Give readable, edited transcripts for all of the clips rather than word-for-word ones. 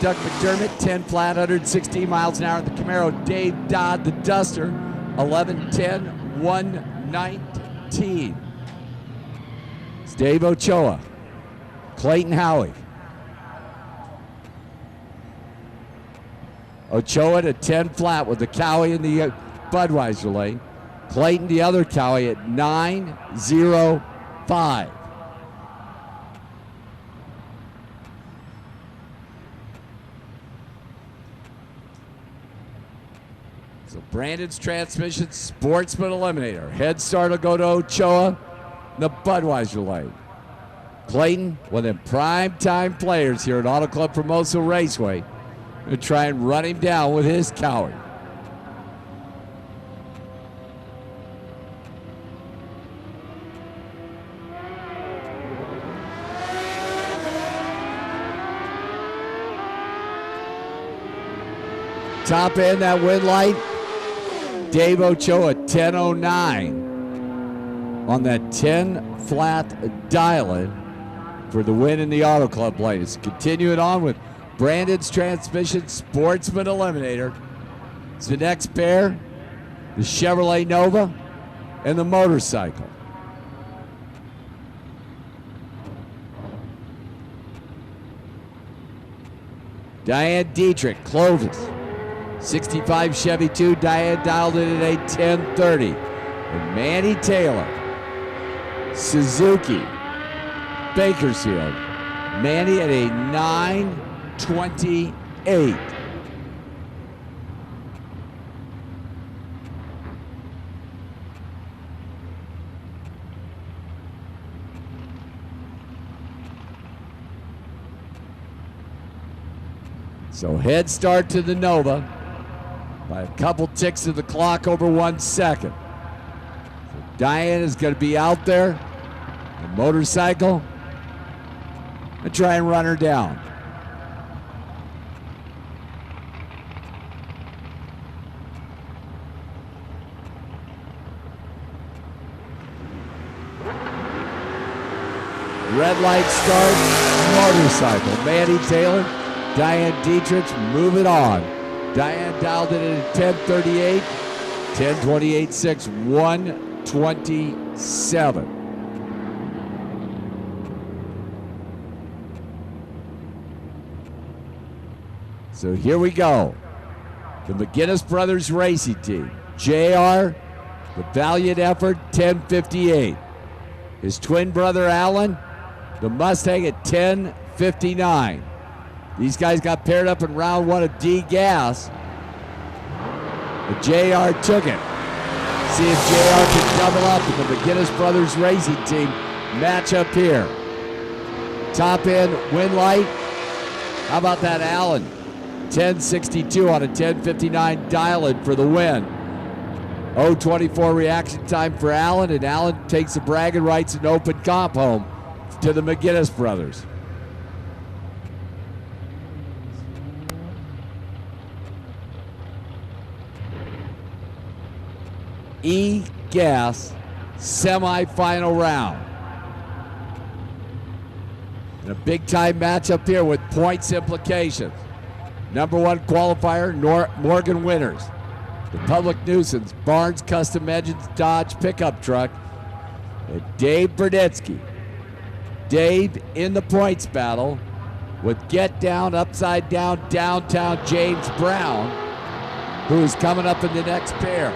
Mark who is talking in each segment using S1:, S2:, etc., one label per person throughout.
S1: Doug McDermott, 10 flat, 116 miles an hour. The Camaro, Dave Dodd, the Duster, 11:10, 1:19. It's Dave Ochoa, Clayton Howie. Ochoa to 10 flat with the Cowie in the Budweiser lane. Clayton, the other Cowie, at 9:05. So Brandon's Transmission, Sportsman Eliminator. Head start will go to Ochoa, the Budweiser lane. Clayton, one of them prime time players here at Auto Club Famoso Raceway, going to try and run him down with his Cowie. Top end, that wind light. Dave Ochoa, 10:09 on that 10 flat dial-in for the win in the Auto Club lane. It's continuing on with Brandon's Transmission, Sportsman Eliminator. It's the next pair, the Chevrolet Nova and the motorcycle. Diane Dietrich, Clovis. 65 Chevy 2, Diane dialed in at a 10:30. And Manny Taylor, Suzuki, Bakersfield. Manny at a 9:28. So head start to the Nova by a couple ticks of the clock over 1 second. So Diane is going to be out there, the motorcycle, and try and run her down. Red light start, motorcycle. Manny Taylor, Diane Dietrich, move it on. Diane dialed it in at 10:38, 10:28.6, 1:27. So here we go. The McGinnis Brothers Racing Team. JR, the valiant effort, 10:58. His twin brother Alan, the Mustang, at 10:59. These guys got paired up in round one of D gas. But JR took it. See if JR can double up with the McGinnis Brothers Racing Team match up here. Top end, wind light. How about that Allen? 10:62 on a 10:59 dial-in for the win. 0:24 reaction time for Allen, and Allen takes the bragging rights and open comp home to the McGinnis Brothers. E-Gas semi-final round. And a big-time matchup here with points implications. Number one qualifier, Morgan Winters. The Public Nuisance, Barnes Custom Engines Dodge pickup truck. And Dave Burdetsky. Dave in the points battle with Get Down, Upside Down, Downtown James Brown, who is coming up in the next pair.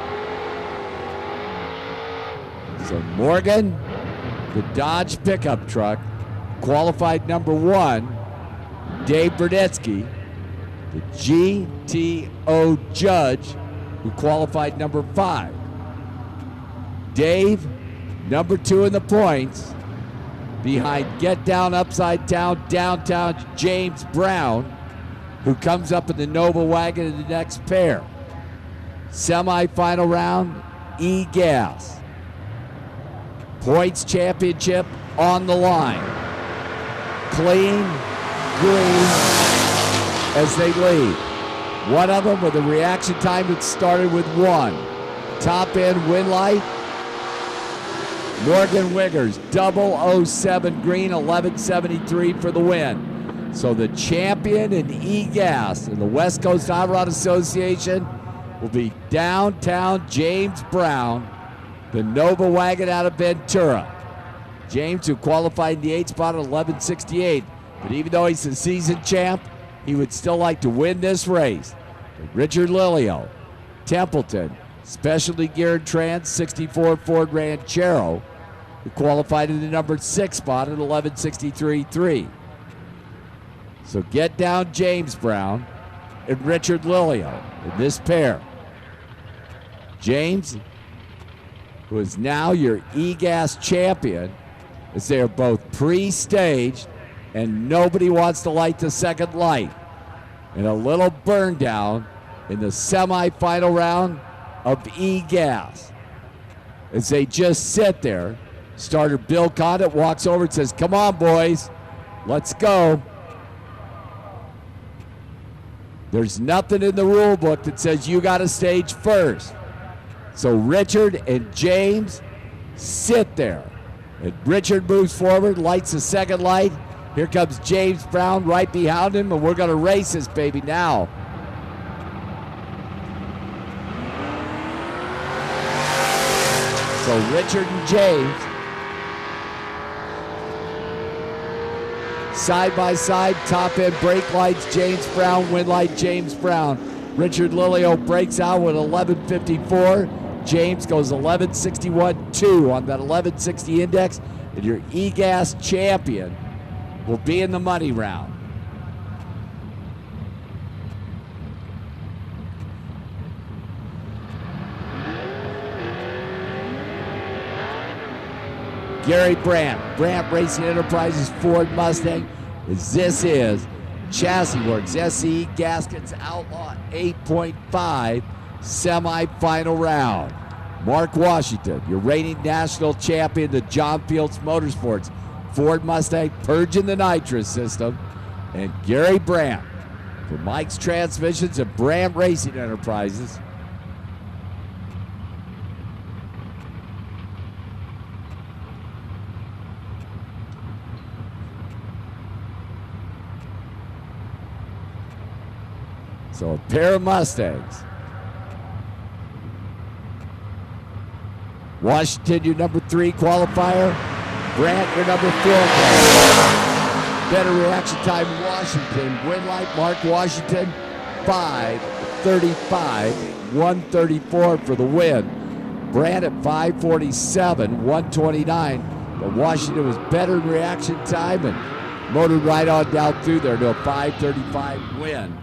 S1: So Morgan, the Dodge pickup truck, qualified number one. Dave Burdetsky, the GTO Judge, who qualified number 5. Dave, number 2 in the points, behind Get Down, Upside Down, Downtown James Brown, who comes up in the Nova wagon in the next pair. Semi-final round, E-Gas. Points championship on the line. Clean, green, as they lead. One of them with a reaction time that started with 1. Top end wind light. Morgan Wiggers, 007 green, 11:73 for the win. So the champion in E-Gas in the West Coast Hot Rod Association will be downtown James Brown, the Nova wagon out of Ventura. James, who qualified in the 8th spot at 11:68. But even though he's the season champ, he would still like to win this race. Richard Lilio, Templeton, Specialty Geared Trans 64 Ford Ranchero, who qualified in the number 6 spot at 11:63.3. So get down James Brown and Richard Lilio in this pair. James, who is now your E-Gas champion, as they are both pre-staged and nobody wants to light the second light. And a little burn down in the semifinal round of E-Gas. As they just sit there, starter Bill Condit walks over and says, "Come on, boys, let's go." There's nothing in the rule book that says you got to stage first. So Richard and James sit there. And Richard moves forward, lights the second light. Here comes James Brown right behind him, and we're going to race this baby now. So Richard and James, side by side, top end brake lights, James Brown, wind light, James Brown. Richard Lilio breaks out with 11:54. James goes 11:61.2 on that 11:60 index, and your E-Gas champion will be in the money round. Gary Brandt, Brandt Racing Enterprises Ford Mustang, as this is Chassis Works SE Gaskets Outlaw 8.5 semifinal round. Mark Washington, your reigning national champion, the John Fields Motorsports Ford Mustang, purging the nitrous system, and Gary Brandt for Mike's Transmissions and Brandt Racing Enterprises. So a pair of Mustangs. Washington, your number 3 qualifier. Brandt, your number 4 qualifier. Better reaction time, Washington. Win light, Mark Washington, 5:35, 134 for the win. Brandt at 5:47, 129. But Washington was better in reaction time and motored right on down through there to a 5:35 win.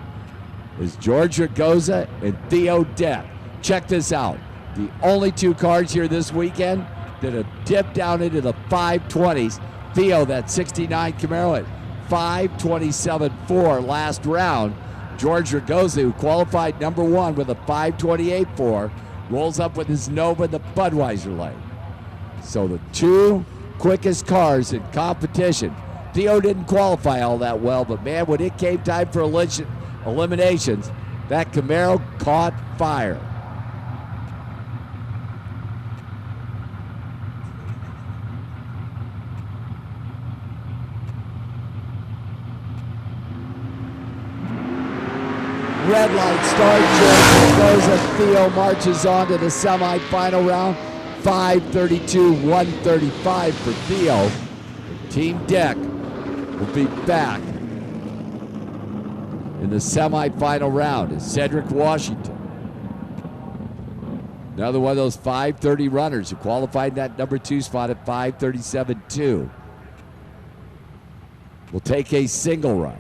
S1: Is George Ragoza and Theo Deck. Check this out. The only 2 cars here this weekend that have dipped down into the 520s. Theo, that 69 Camaro at 5:27.4 last round. George Ragoza, who qualified number 1 with a 5:28.4, rolls up with his Nova in the Budweiser lane. So the 2 quickest cars in competition. Theo didn't qualify all that well, but man, when it came time for eliminations, that Camaro caught fire. Red light start, George goes as Theo marches on to the semifinal round. 5:32, 135 for Theo. Team Deck will be back in the semifinal round is Cedric Washington. Another one of those 5:30 runners who qualified that number 2 spot at 5:37.2. Will take a single run.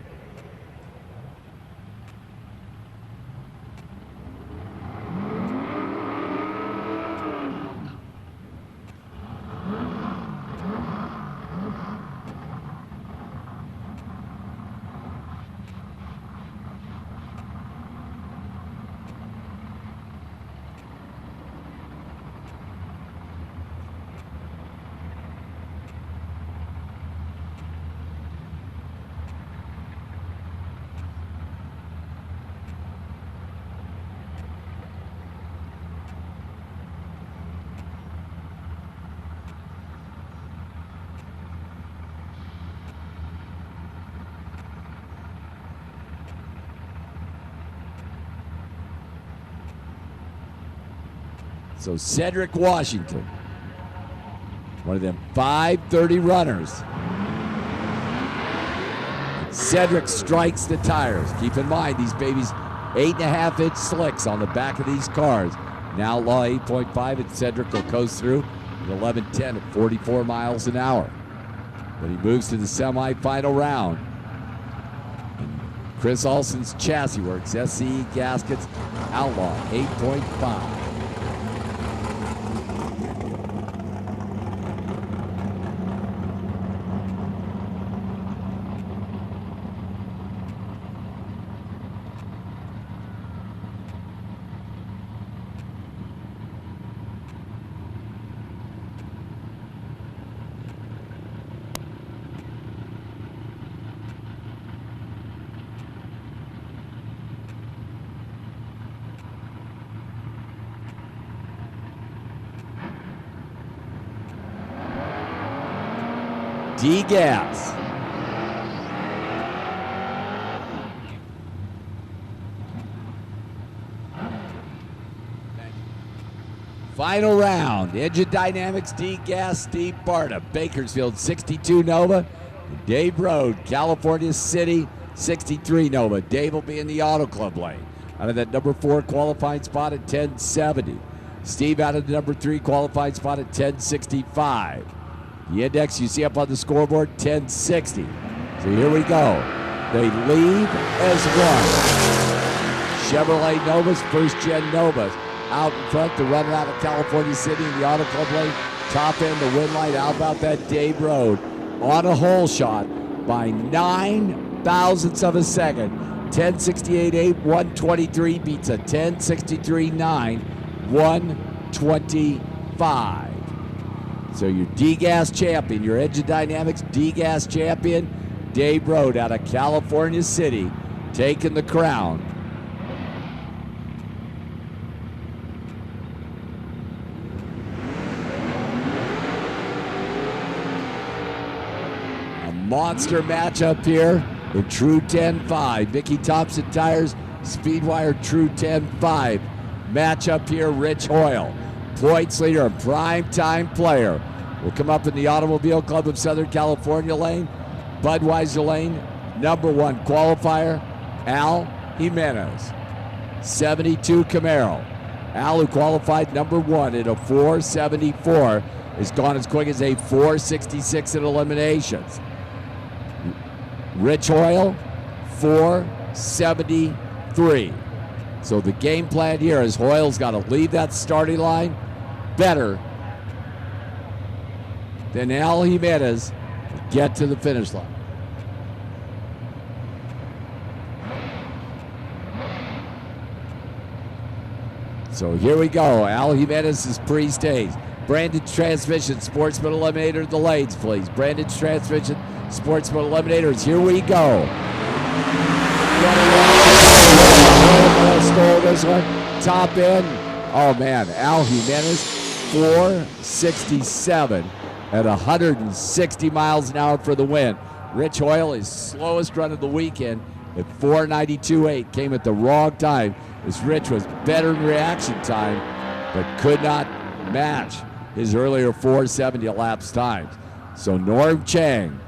S1: So Cedric Washington, one of them 5:30 runners. Cedric strikes the tires. Keep in mind, these babies 8.5-inch slicks on the back of these cars. Now law 8.5, and Cedric will coast through at 11:10 at 44 miles an hour. But he moves to the semifinal round. And Chris Olson's Chassis Works SCE gaskets, Outlaw 8.5. D-gas. Final round, Engine Dynamics, D-gas, Steve Barta, Bakersfield 62 Nova, Dave Road, California City 63 Nova. Dave will be in the Auto Club lane out of that number 4 qualifying spot at 1070. Steve out of the number 3 qualifying spot at 1065. The index you see up on the scoreboard, 1060. So here we go. They lead as one. Chevrolet Novas, first-gen Novas. Out in front, the runner out of California City in the Auto Club lane. Top end, the win light. How about that Dave Road? On a hole shot by 9 thousandths of a second. 1068.8, 123 beats a 1063.9, 125. So your D-Gas champion, your Engine Dynamics D-Gas champion, Dave Road out of California City, taking the crown. A monster matchup here in True 10.5. Mickey Thompson Tires, Speedwire True 10.5. Matchup here, Rich Hoyle. Points leader, a prime-time player. Will come up in the Automobile Club of Southern California lane. Budweiser lane, number 1 qualifier, Al Jimenez. 72 Camaro. Al, who qualified number 1 at a 474, has gone as quick as a 466 in eliminations. Rich Hoyle, 473. So the game plan here is Hoyle's got to leave that starting line better than Al Jimenez to get to the finish line. So here we go. Al Jimenez is pre-stage. Brandon's Transmission, Sportsman Eliminator, the lanes, please. Brandon's Transmission, Sportsman Eliminators. Here we go. Stole this one. Top end. Oh, man. Al Jimenez, 467 at 160 miles an hour for the win. Rich Hoyle, his slowest run of the weekend at 492.8. Came at the wrong time as Rich was better in reaction time, but could not match his earlier 470 elapsed times. So Norm Chang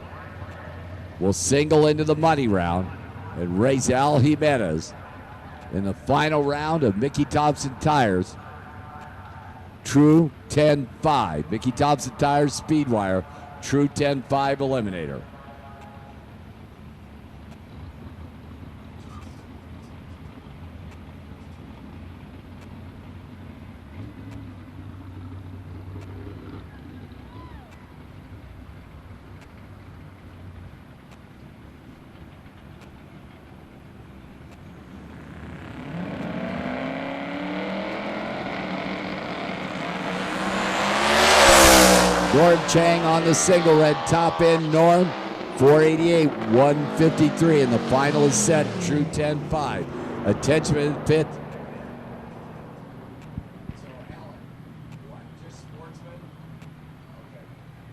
S1: will single into the money round and race Al Jimenez in the final round of Mickey Thompson Tires True 10.5. Mickey Thompson Tires Speedwire True 10.5 Eliminator. Norm Chang on the single red top end. Norm, 488, 153, and the final is set. True 10.5. Attention in the pit.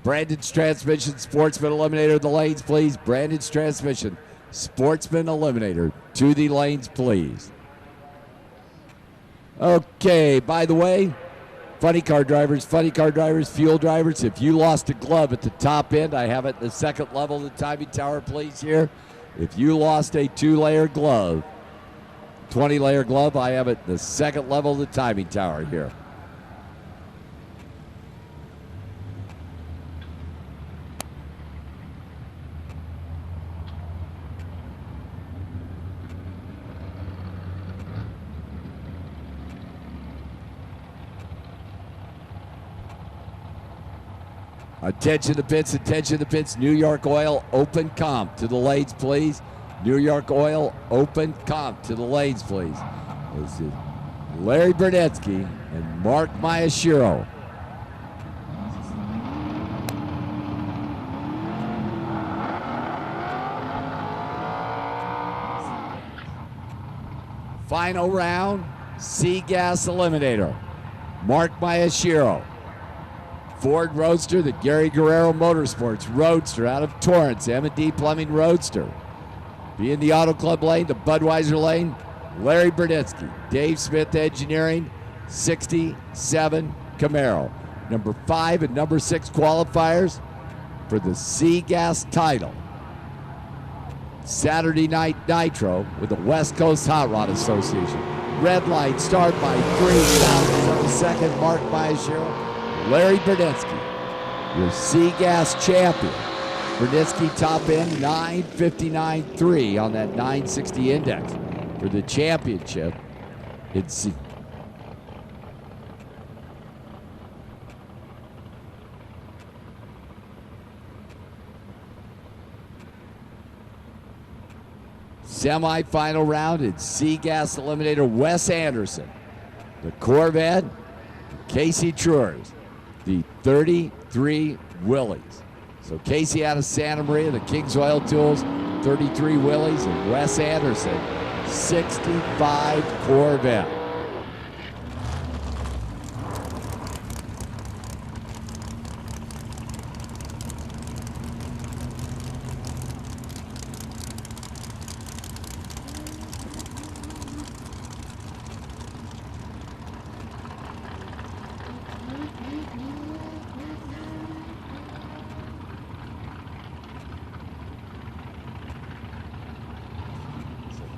S1: Brandon's Transmission, Sportsman Eliminator, the lanes, please. Brandon's Transmission, Sportsman Eliminator, to the lanes, please. Okay, by the way, funny car drivers, fuel drivers. If you lost a glove at the top end, I have it at the second level of the timing tower, please, here. If you lost a 2-layer glove, 20-layer glove, I have it at the second level of the timing tower here. Attention to pits, New York Oil, open comp to the lanes, please. New York Oil, open comp to the lanes, please. This is Larry Bernetsky and Mark Miyashiro. Final round, C-Gas Eliminator. Mark Miyashiro. Ford Roadster, the Gary Guerrero Motorsports Roadster out of Torrance, M&D Plumbing Roadster. Be in the Auto Club lane, the Budweiser lane, Larry Bernetsky, Dave Smith Engineering, 67 Camaro. Number 5 and number 6 qualifiers for the C-Gas title. Saturday Night Nitro with the West Coast Hot Rod Association. Red light start by 3,000 of a second, Mark Miyashiro. Larry Bernetsky, your C-Gas champion. Bernetsky top end 959.3 on that 960 index for the championship. It's semi-final round in C-Gas Eliminator. Wes Anderson, the Corvette, Casey Truers, the 33 Willies. So Casey out of Santa Maria, the King's Oil Tools, 33 Willies, and Wes Anderson, 65 Corvette.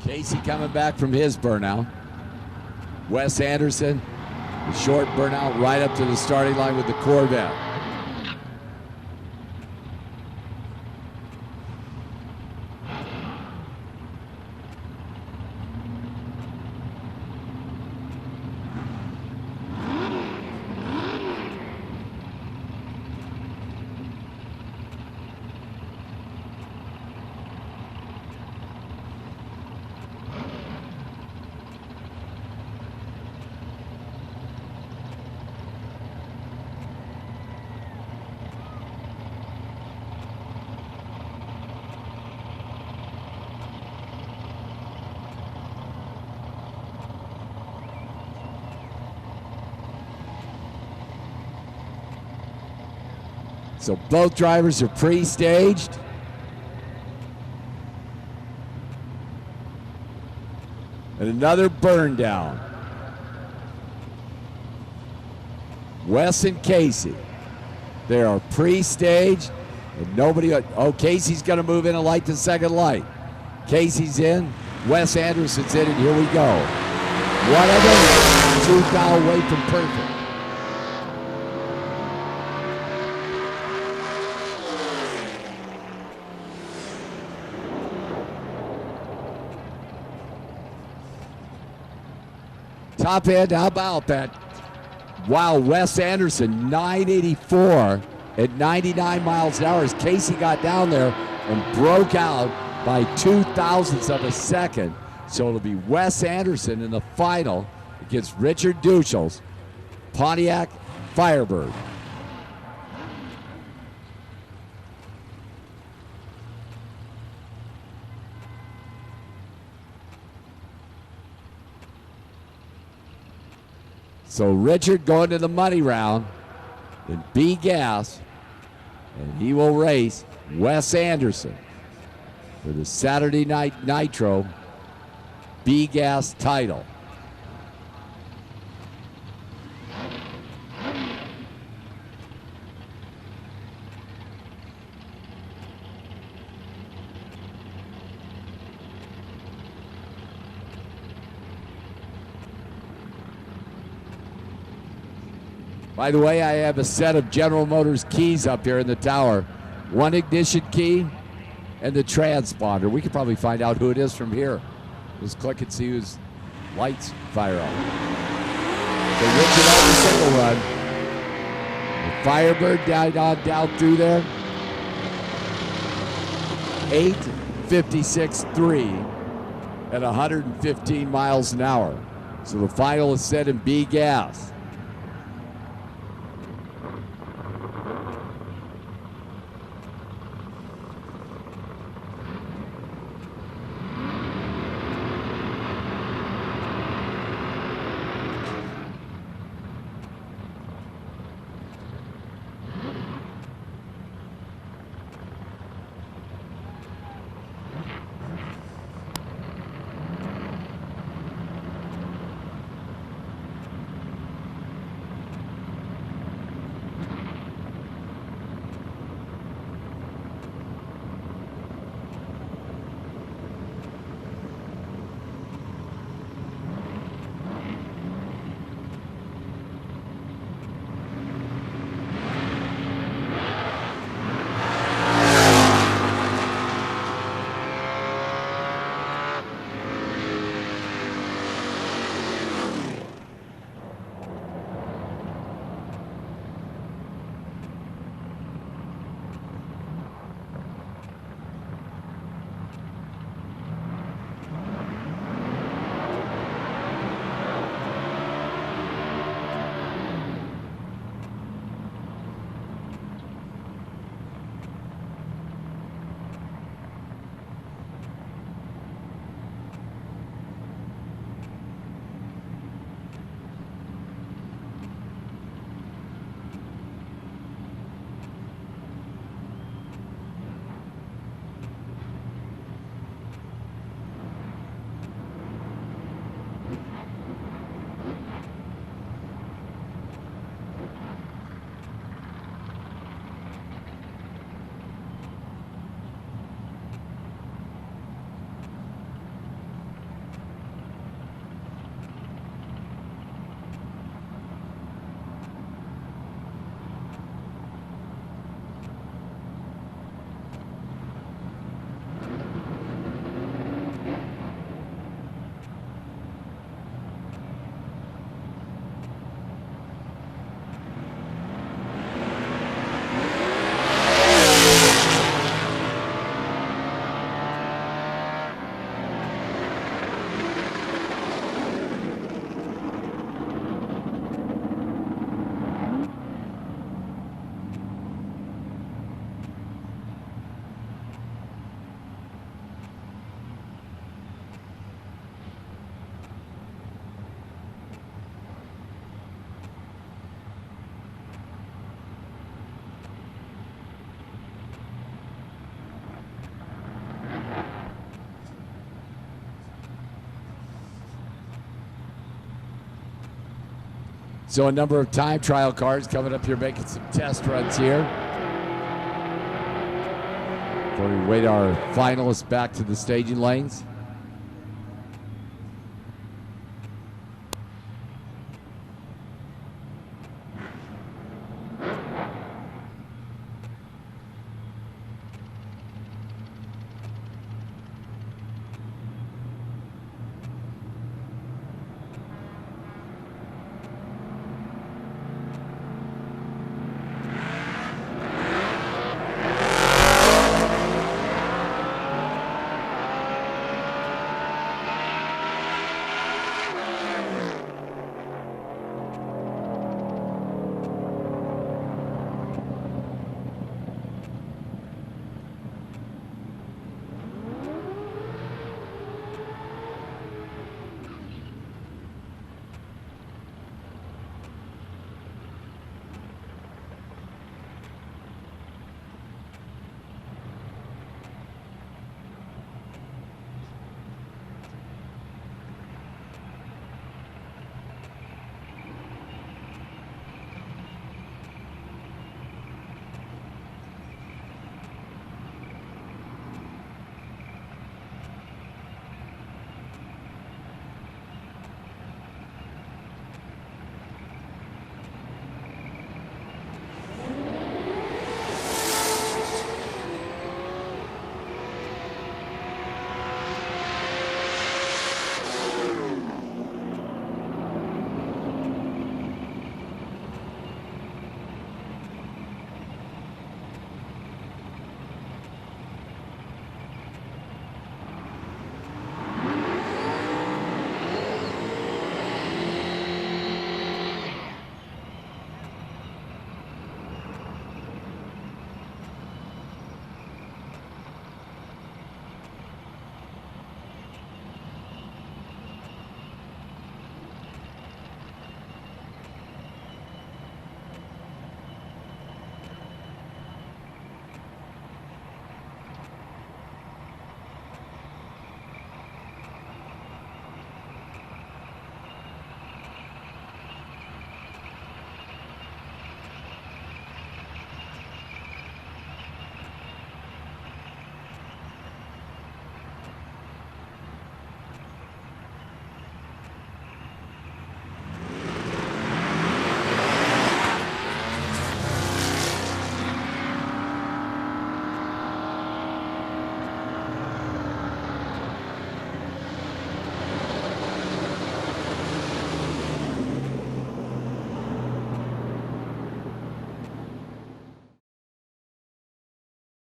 S1: Casey coming back from his burnout. Wes Anderson, the short burnout right up to the starting line with the Corvette. So both drivers are pre-staged. And another burn down. Wes and Casey. They are pre-staged. And nobody, oh, Casey's gonna move in and light the second light. Casey's in, Wes Anderson's in, and here we go. What a minute, 2 foul away from perfect. Top end, how about that? Wow, Wes Anderson, 984 at 99 miles an hour as Casey got down there and broke out by 0.02 of a second. So it'll be Wes Anderson in the final against Richard Duchel's Pontiac Firebird. So Richard going to the money round in B gas, and he will race Wes Anderson for the Saturday Night Nitro B gas title. By the way, I have a set of General Motors keys up here in the tower. One ignition key and the transponder. We could probably find out who it is from here. Just click and see whose lights fire on. They ripped it on the single run. The Firebird down through there. 8:56.3 at 115 miles an hour. So the final is set in B gas. So a number of time trial cars coming up here making some test runs here. Before we wait our finalists back to the staging lanes.